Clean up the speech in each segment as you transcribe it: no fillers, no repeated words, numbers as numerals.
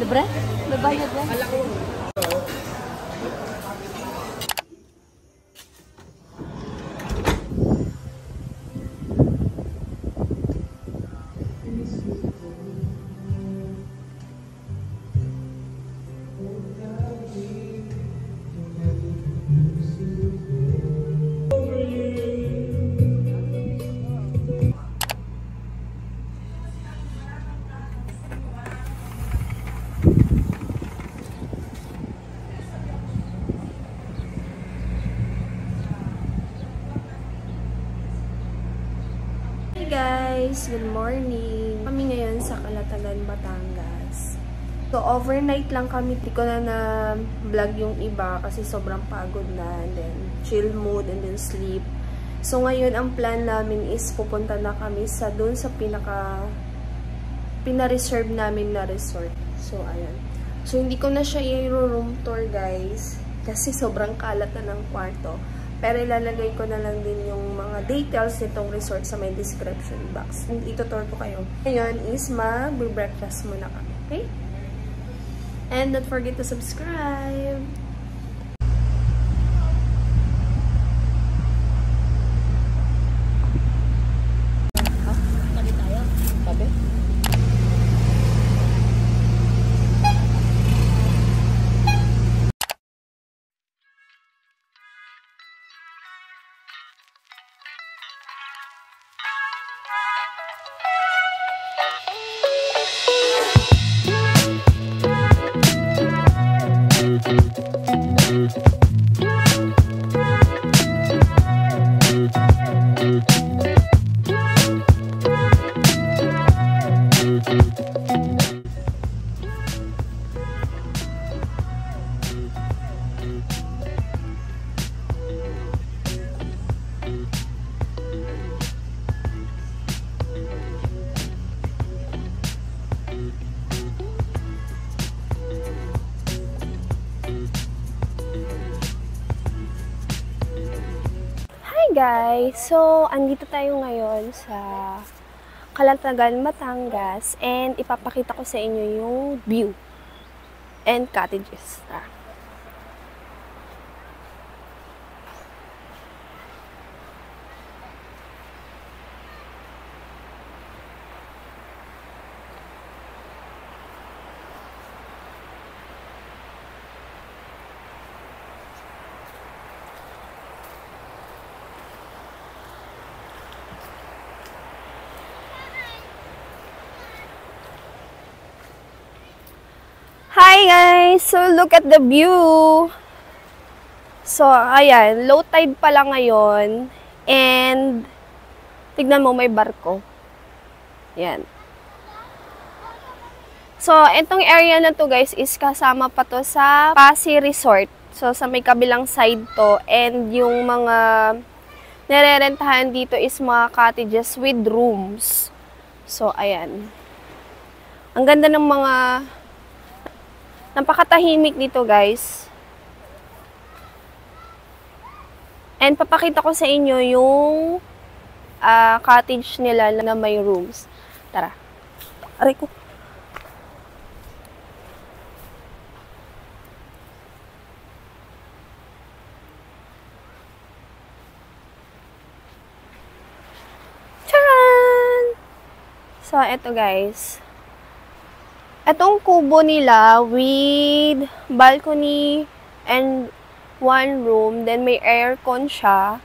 Libre? May bayad yan? Hey guys! Good morning! Kami ngayon sa Calatagan, Batangas. So, overnight lang kami. Di ko na vlog yung iba kasi sobrang pagod na. And then, chill mood and then sleep. So, ngayon ang plan namin is pupunta na kami sa doon sa pina-reserve namin na resort. So, ayan. So, hindi ko na siya i-room tour guys kasi sobrang kalat na ng kwarto. Pero ilalagay ko na lang din yung mga details nitong resort sa may description box. Itutour ko kayo. Ngayon is mag-breakfast muna kami. Okay? And don't forget to subscribe! Guys, so andito tayo ngayon sa Calatagan, Batangas and ipapakita ko sa inyo yung view and cottages. Hi guys! So look at the view! So ayan, low tide pa lang ngayon and tignan mo may barko. Yan. So itong area na to guys is kasama pa to sa Pasi Resort. So sa may kabilang side to and yung mga nirerentahan dito is mga cottages with rooms. So ayan. Ang ganda ng mga napakatahimik dito guys. And papakita ko sa inyo yung cottage nila na may rooms. Tara. Aray ko. Charan! So, eto guys. Etong kubo nila with balcony and one room, then may aircon siya.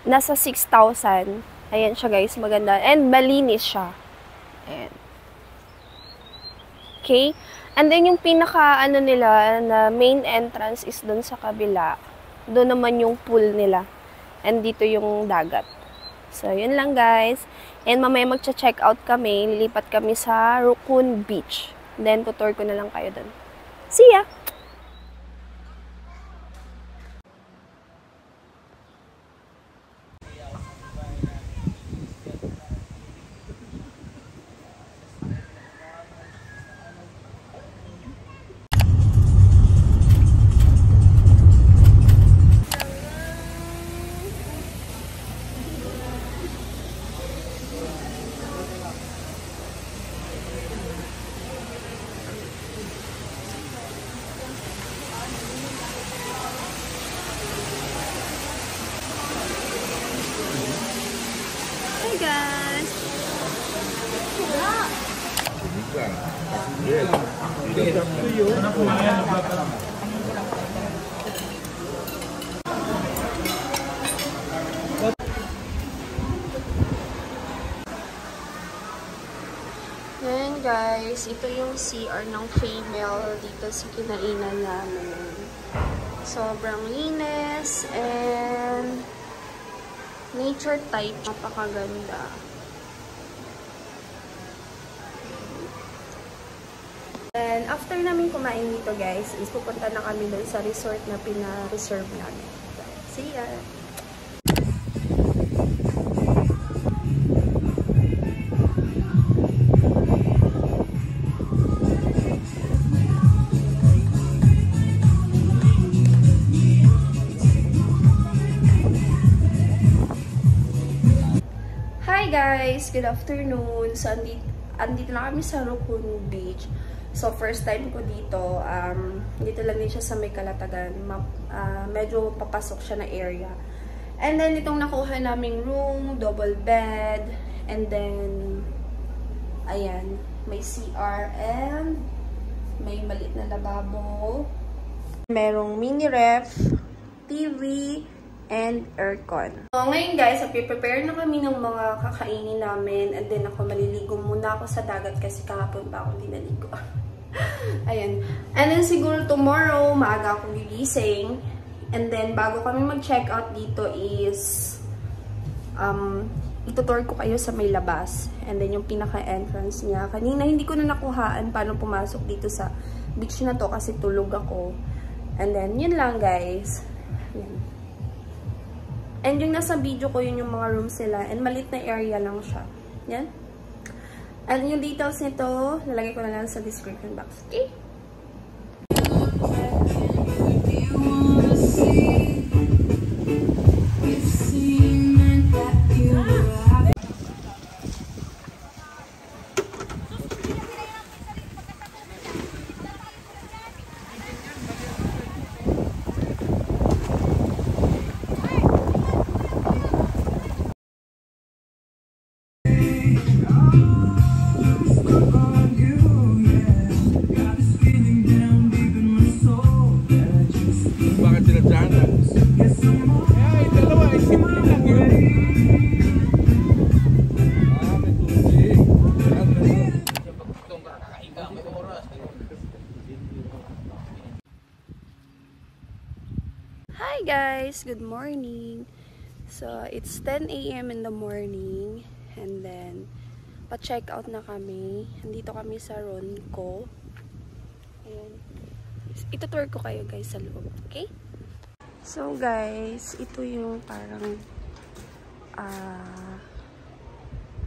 Nasa 6,000. Ayan siya guys, maganda. And malinis siya. Ayan. Okay? And then yung pinaka ano nila na main entrance is dun sa kabila. Doon naman yung pool nila. And dito yung dagat. So, yun lang guys. And mamaya magcha-check out kami. Lilipat kami sa Raccoon Beach. Then, tutor ko na lang kayo dun. See ya! Ayan guys, ito yung CR ng female dito sa kinainan namin. Sobrang linis and nature type. Napakaganda. And after namin kumain dito guys, is pupunta na kami doon sa resort na pina-reserve namin. See ya! Hi guys! Good afternoon! So, andito na kami sa Rukun Beach. So, first time ko dito. Dito lang din siya sa may Kalatagan. Medyo papasok siya na area. And then, itong nakuha naming room, double bed. And then, ayan, may CR and may maliit na lababo. Merong mini ref, TV, and aircon. So, ngayon guys, prepare na kami ng mga kakainin namin. And then, ako maliligo muna ako sa dagat kasi kahapon pa ako dinaligo. Ayan. And then, siguro tomorrow, maaga akong gigising. And then, bago kami mag-check out dito is, itutour ko kayo sa may labas. And then, yung pinaka-entrance niya. Kanina, hindi ko na nakuhaan paano pumasok dito sa beach na to kasi tulog ako. And then, yun lang guys. Ayan. And yung nasa video ko, yun yung mga rooms nila. And malit na area lang siya. Yan. And yung details nito, lalagay ko na lang sa description box. Okay? Hi guys! Good morning! So, it's 10 AM in the morning. And then, pa-check out na kami. Nandito kami sa Ronco. Ayan. Itutour ko kayo guys sa loob. Okay? So guys, ito yung parang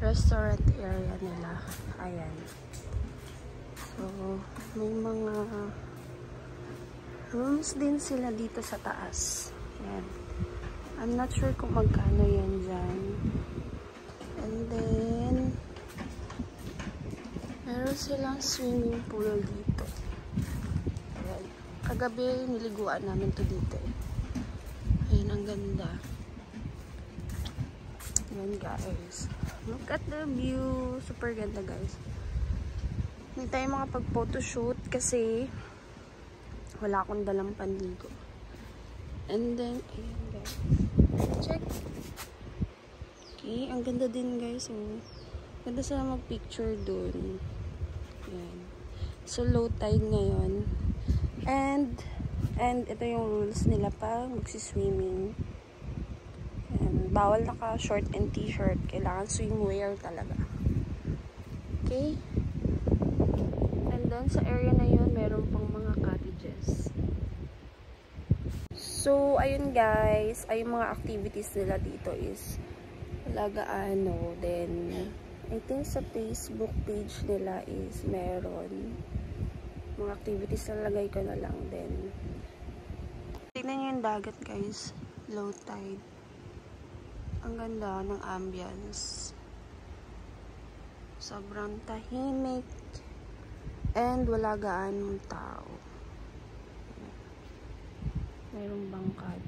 restaurant area nila. Ayan. So, may mga rooms din sila dito sa taas. Ayan. I'm not sure kung magkano yan dyan. And then, meron silang swimming pool dito. Ayan. Kagabi, niliguan namin to dito. Ayan, ang ganda. Ayan guys. Look at the view. Super ganda guys. Hindi tayo makapag-photoshoot kasi wala akong dalang panligo. And then, ayan guys. Check. Okay, ang ganda din guys. Oh. Ganda sila mag-picture dun. Ayan. So, low tide ngayon. And ito yung rules nila pa magsiswimming. Ayan. Bawal naka-short and t-shirt. Kailangan swimwear talaga. Okay? And then, sa area na yun, meron pang mga cottages. So, ayun guys, ay mga activities nila dito is Lagaano. Then, I think sa Facebook page nila is meron mga activities na lagay ko na lang din. Tignan nyo yung dagat guys. Low tide. Ang ganda ng ambience. Sobrang tahimik. And wala gaanong tao. Mayroong bangkad.